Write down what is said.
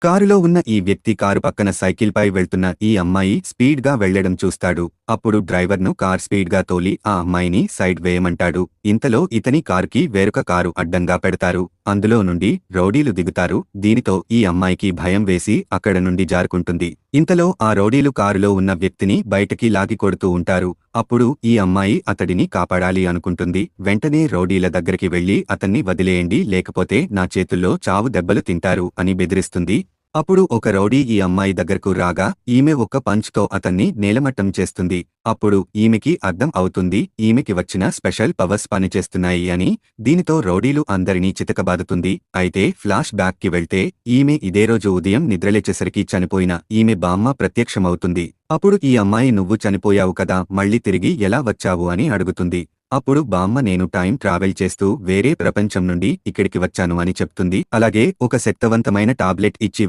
కారులో ఉన్న ఈ వ్యక్తి కారు పక్కన సైకిల్పై వెళ్తున్న ఈ అమ్మాయి స్పీడ్గా వెళ్లడం చూస్తాడు. అప్పుడు డ్రైవర్ను కార్ స్పీడ్గా తోలి ఆ అమ్మాయిని సైడ్ వేయమంటాడు. ఇంతలో ఇతని కారుకి వేరొక కారు అడ్డంగా పెడతారు. అందులో నుండి రౌడీలు దిగుతారు. దీనితో ఈ అమ్మాయికి భయం వేసి అక్కడ నుండి జారుకుంటుంది. ఇంతలో ఆ రౌడీలు కారులో ఉన్న వ్యక్తిని బయటకి లాగి కొడుతూ ఉంటారు. అప్పుడు ఈ అమ్మాయి అతడిని కాపాడాలి అనుకుంటుంది. వెంటనే రౌడీల దగ్గరికి వెళ్లి అతన్ని వదిలేయండి, లేకపోతే నా చేతుల్లో చావు దెబ్బలు తింటారు అని బెదిరిస్తుంది. అప్పుడు ఒక రౌడీ ఈ అమ్మాయి దగ్గరకు రాగా ఈమె ఒక్క పంచ్తో అతన్ని నేలమట్టం చేస్తుంది. అప్పుడు ఈమెకి అర్థం అవుతుంది ఈమెకి వచ్చిన స్పెషల్ పవర్స్ పనిచేస్తున్నాయి అని. దీనితో రౌడీలు అందరినీ చితకబాదుతుంది. అయితే ఫ్లాష్ బ్యాక్ కి వెళ్తే ఈమె ఇదే రోజు ఉదయం నిద్రలేచేసరికి చనిపోయిన ఈమె బామ్మ ప్రత్యక్షమవుతుంది. అప్పుడు ఈ అమ్మాయి నువ్వు చనిపోయావు కదా, మళ్ళీ తిరిగి ఎలా వచ్చావు అని అడుగుతుంది. అప్పుడు బామ్మ నేను టైం ట్రావెల్ చేస్తూ వేరే ప్రపంచం నుండి ఇక్కడికి వచ్చాను అని చెప్తుంది. అలాగే ఒక శక్తివంతమైన టాబ్లెట్ ఇచ్చి